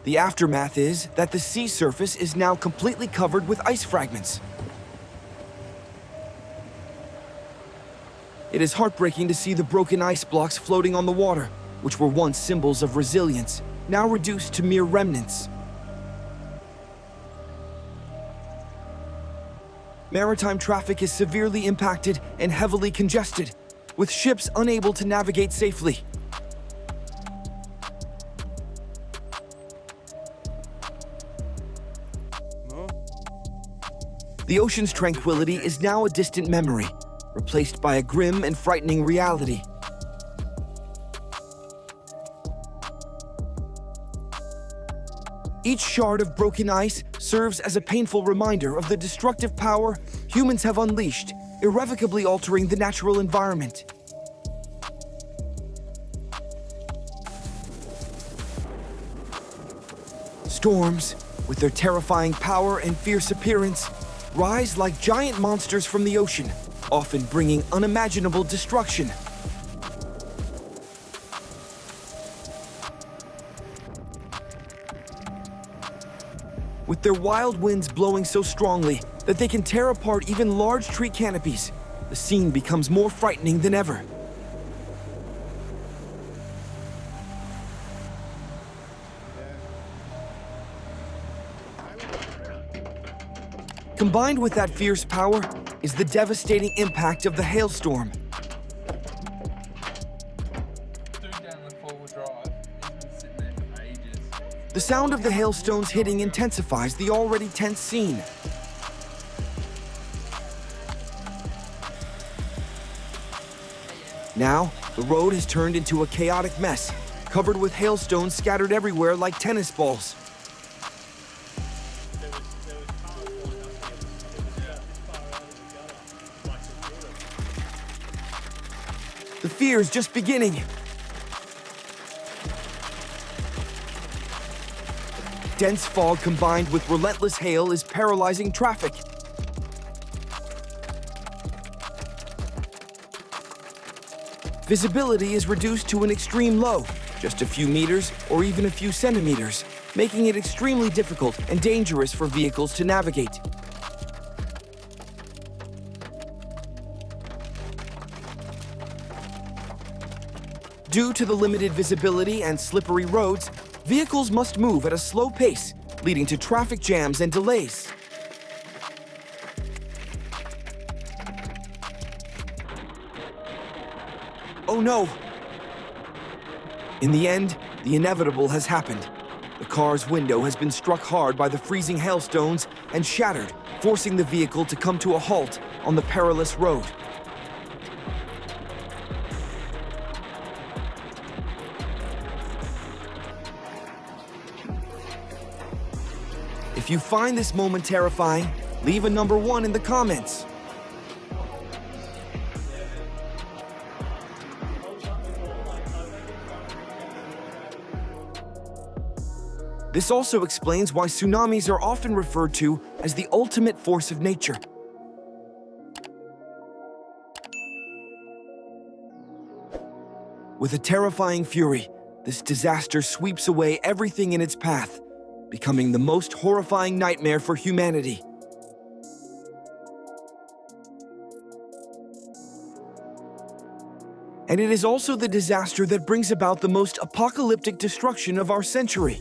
The aftermath is that the sea surface is now completely covered with ice fragments. It is heartbreaking to see the broken ice blocks floating on the water, which were once symbols of resilience, now reduced to mere remnants. Maritime traffic is severely impacted and heavily congested, with ships unable to navigate safely. The ocean's tranquility is now a distant memory, replaced by a grim and frightening reality. Each shard of broken ice serves as a painful reminder of the destructive power humans have unleashed, irrevocably altering the natural environment. Storms, with their terrifying power and fierce appearance, rise like giant monsters from the ocean, often bringing unimaginable destruction. With their wild winds blowing so strongly that they can tear apart even large tree canopies, the scene becomes more frightening than ever. Combined with that fierce power is the devastating impact of the hailstorm. The sound of the hailstones hitting intensifies the already tense scene. Now, the road has turned into a chaotic mess, covered with hailstones scattered everywhere like tennis balls. The fear is just beginning. Dense fog combined with relentless hail is paralyzing traffic. Visibility is reduced to an extreme low, just a few meters or even a few centimeters, making it extremely difficult and dangerous for vehicles to navigate. Due to the limited visibility and slippery roads, vehicles must move at a slow pace, leading to traffic jams and delays. Oh no! In the end, the inevitable has happened. The car's window has been struck hard by the freezing hailstones and shattered, forcing the vehicle to come to a halt on the perilous road. If you find this moment terrifying, leave a number 1 in the comments. This also explains why tsunamis are often referred to as the ultimate force of nature. With a terrifying fury, this disaster sweeps away everything in its path, becoming the most horrifying nightmare for humanity. And it is also the disaster that brings about the most apocalyptic destruction of our century.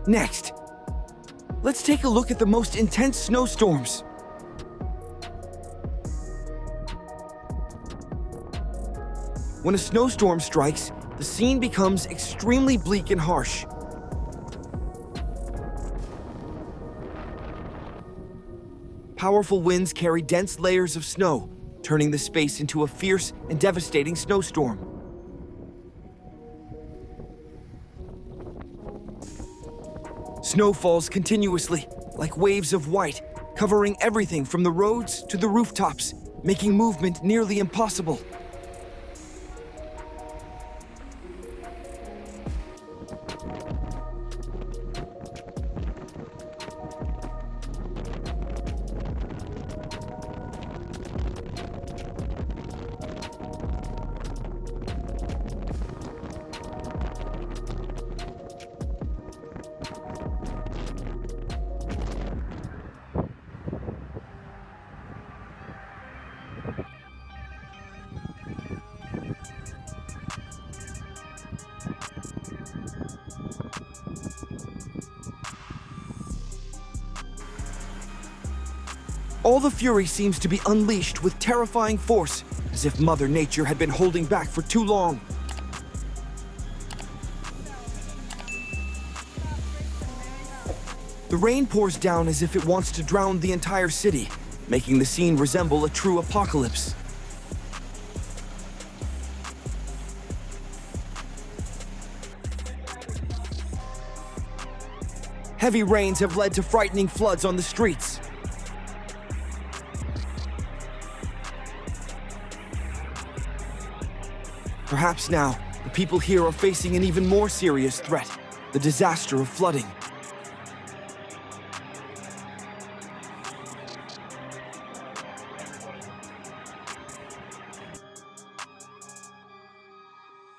Next, let's take a look at the most intense snowstorms. When a snowstorm strikes, the scene becomes extremely bleak and harsh. Powerful winds carry dense layers of snow, turning the space into a fierce and devastating snowstorm. Snow falls continuously, like waves of white, covering everything from the roads to the rooftops, making movement nearly impossible. All the fury seems to be unleashed with terrifying force, as if Mother Nature had been holding back for too long. The rain pours down as if it wants to drown the entire city, making the scene resemble a true apocalypse. Heavy rains have led to frightening floods on the streets. Perhaps now, the people here are facing an even more serious threat, the disaster of flooding.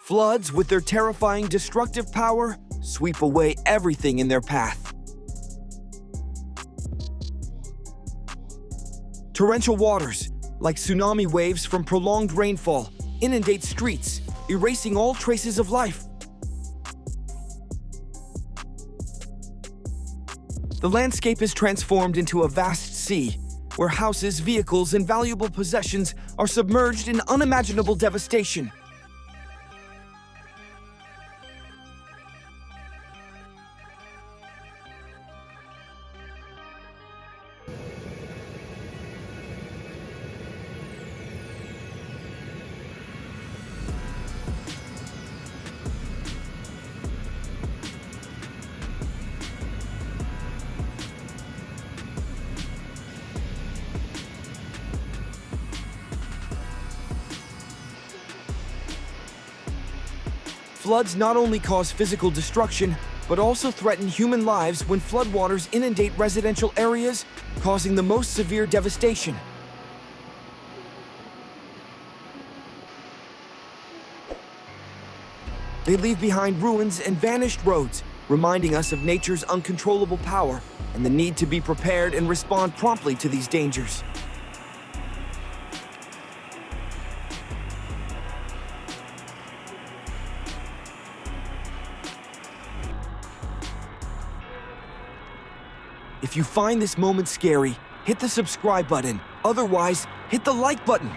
Floods, with their terrifying destructive power, sweep away everything in their path. Torrential waters, like tsunami waves from prolonged rainfall, inundate streets, erasing all traces of life. The landscape is transformed into a vast sea, where houses, vehicles, and valuable possessions are submerged in unimaginable devastation. Floods not only cause physical destruction, but also threaten human lives when floodwaters inundate residential areas, causing the most severe devastation. They leave behind ruins and vanished roads, reminding us of nature's uncontrollable power and the need to be prepared and respond promptly to these dangers. If you find this moment scary, hit the subscribe button. Otherwise, hit the like button.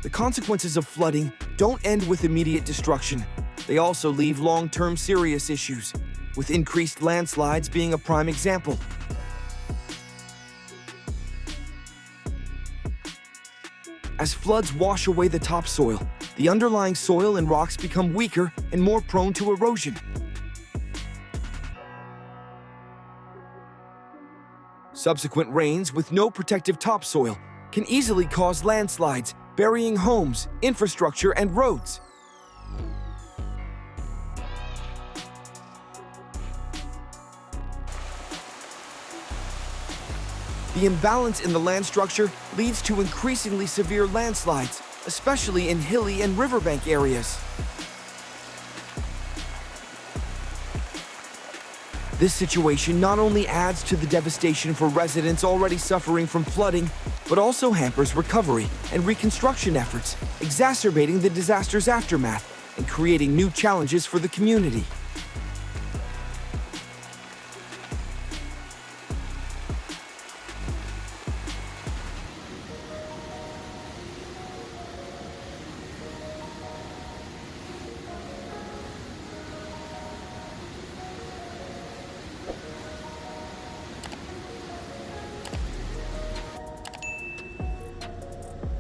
The consequences of flooding don't end with immediate destruction. They also leave long-term serious issues, with increased landslides being a prime example. As floods wash away the topsoil, the underlying soil and rocks become weaker and more prone to erosion. Subsequent rains with no protective topsoil can easily cause landslides, burying homes, infrastructure, and roads. The imbalance in the land structure leads to increasingly severe landslides, especially in hilly and riverbank areas. This situation not only adds to the devastation for residents already suffering from flooding, but also hampers recovery and reconstruction efforts, exacerbating the disaster's aftermath and creating new challenges for the community.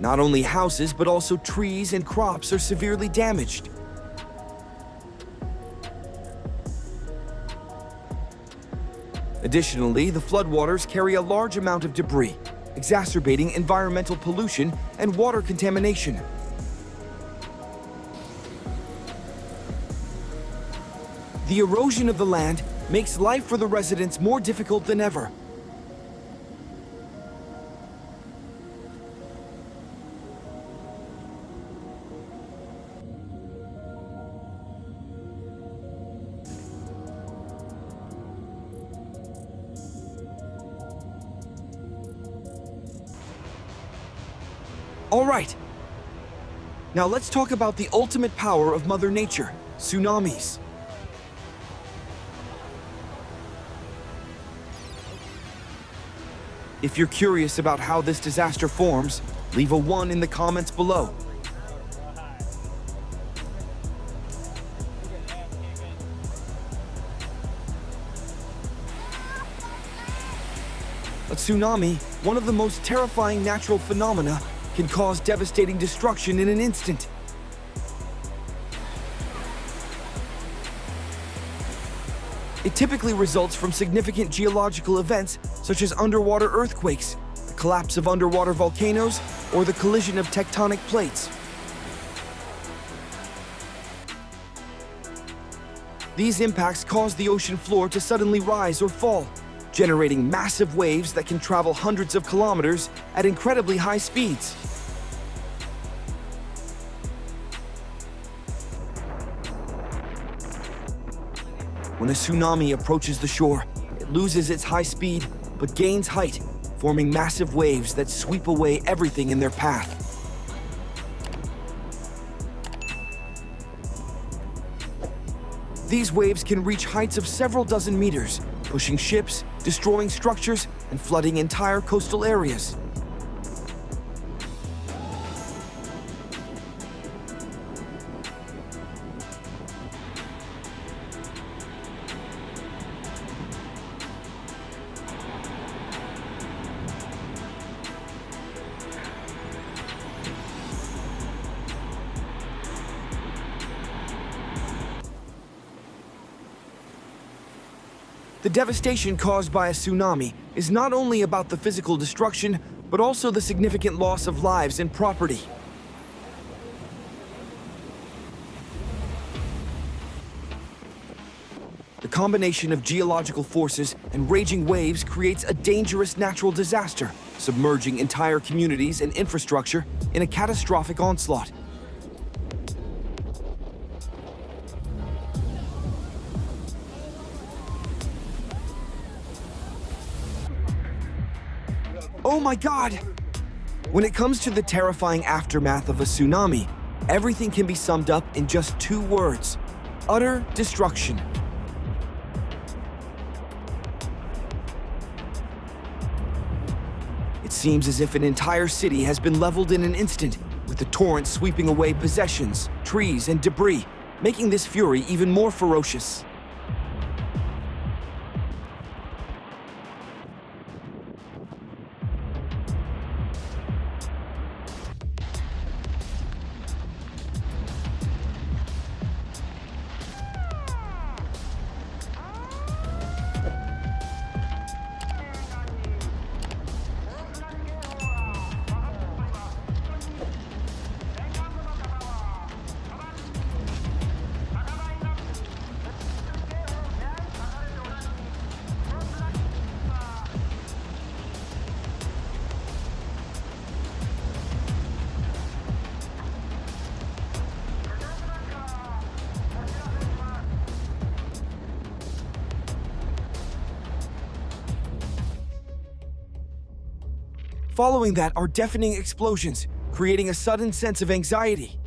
Not only houses, but also trees and crops are severely damaged. Additionally, the floodwaters carry a large amount of debris, exacerbating environmental pollution and water contamination. The erosion of the land makes life for the residents more difficult than ever. All right. Now let's talk about the ultimate power of Mother Nature, tsunamis. If you're curious about how this disaster forms, leave a 1 in the comments below. A tsunami, one of the most terrifying natural phenomena, can cause devastating destruction in an instant. It typically results from significant geological events such as underwater earthquakes, the collapse of underwater volcanoes, or the collision of tectonic plates. These impacts cause the ocean floor to suddenly rise or fall, generating massive waves that can travel hundreds of kilometers at incredibly high speeds. When a tsunami approaches the shore, it loses its high speed but gains height, forming massive waves that sweep away everything in their path. These waves can reach heights of several dozen meters, pushing ships, destroying structures, and flooding entire coastal areas. The devastation caused by a tsunami is not only about the physical destruction, but also the significant loss of lives and property. The combination of geological forces and raging waves creates a dangerous natural disaster, submerging entire communities and infrastructure in a catastrophic onslaught. Oh my God! When it comes to the terrifying aftermath of a tsunami, everything can be summed up in just 2 words: utter destruction. It seems as if an entire city has been leveled in an instant, with the torrent sweeping away possessions, trees, and debris, making this fury even more ferocious. Following that are deafening explosions, creating a sudden sense of anxiety.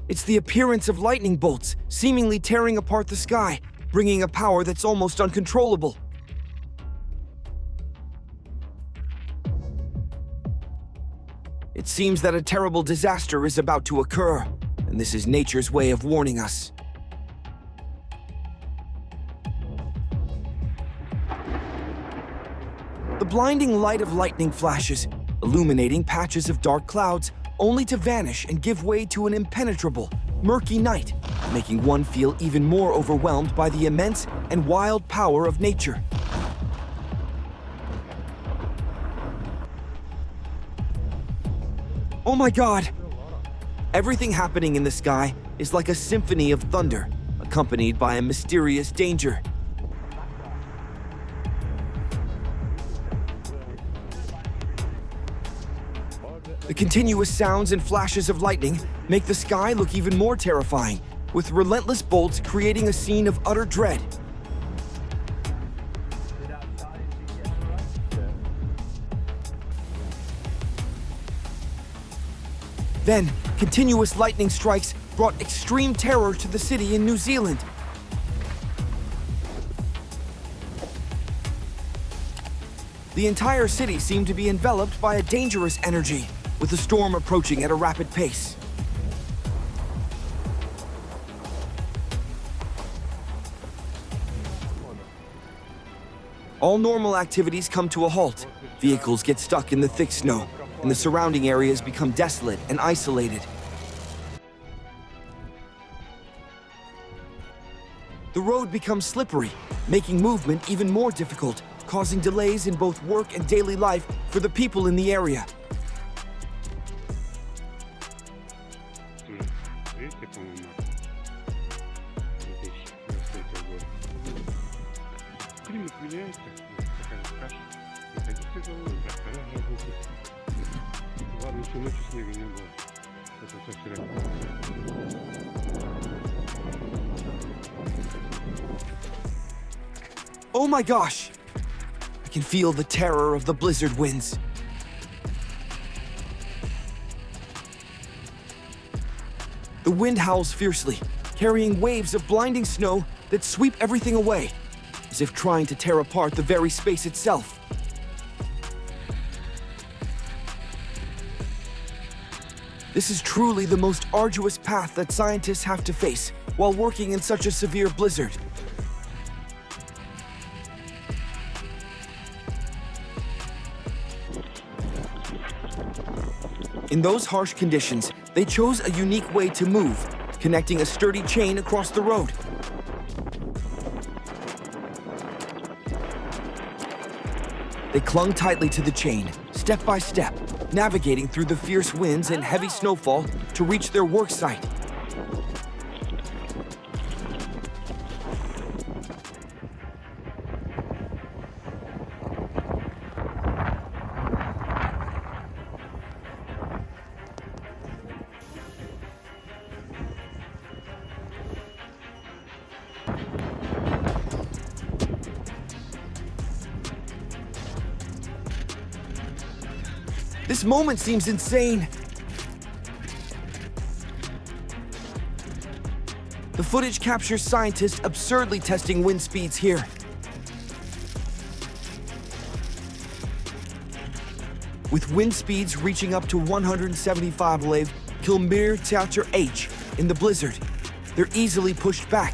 It's the appearance of lightning bolts, seemingly tearing apart the sky, bringing a power that's almost uncontrollable. It seems that a terrible disaster is about to occur, and this is nature's way of warning us. The blinding light of lightning flashes, illuminating patches of dark clouds, only to vanish and give way to an impenetrable, murky night, making one feel even more overwhelmed by the immense and wild power of nature. Oh my God! Everything happening in the sky is like a symphony of thunder, accompanied by a mysterious danger. The continuous sounds and flashes of lightning make the sky look even more terrifying, with relentless bolts creating a scene of utter dread. Then, continuous lightning strikes brought extreme terror to the city in New Zealand. The entire city seemed to be enveloped by a dangerous energy, with the storm approaching at a rapid pace. All normal activities come to a halt. Vehicles get stuck in the thick snow, and the surrounding areas become desolate and isolated. The road becomes slippery, making movement even more difficult, causing delays in both work and daily life for the people in the area. Oh my gosh! I can feel the terror of the blizzard winds. The wind howls fiercely, carrying waves of blinding snow that sweep everything away, as if trying to tear apart the very space itself. This is truly the most arduous path that scientists have to face while working in such a severe blizzard. In those harsh conditions, they chose a unique way to move, connecting a sturdy chain across the road. They clung tightly to the chain, step by step, navigating through the fierce winds and heavy snowfall to reach their work site. This moment seems insane. The footage captures scientists absurdly testing wind speeds here. With wind speeds reaching up to 175 km/h H in the blizzard, they're easily pushed back.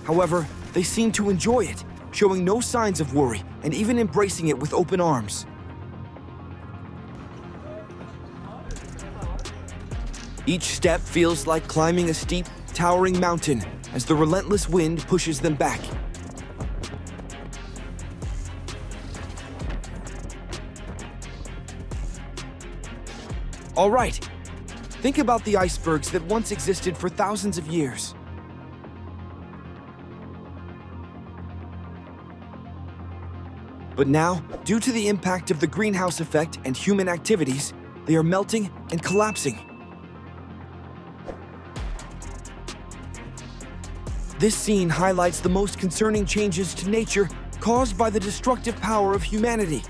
However, they seem to enjoy it, showing no signs of worry and even embracing it with open arms. Each step feels like climbing a steep, towering mountain as the relentless wind pushes them back. All right, think about the icebergs that once existed for thousands of years. But now, due to the impact of the greenhouse effect and human activities, they are melting and collapsing. This scene highlights the most concerning changes to nature caused by the destructive power of humanity.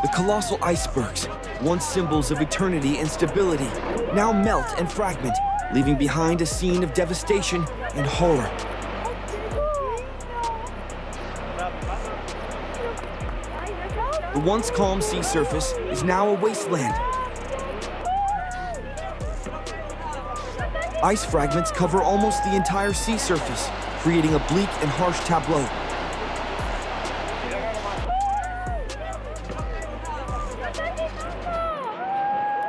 The colossal icebergs, once symbols of eternity and stability, now melt and fragment, leaving behind a scene of devastation and horror. The once calm sea surface is now a wasteland. Ice fragments cover almost the entire sea surface, creating a bleak and harsh tableau.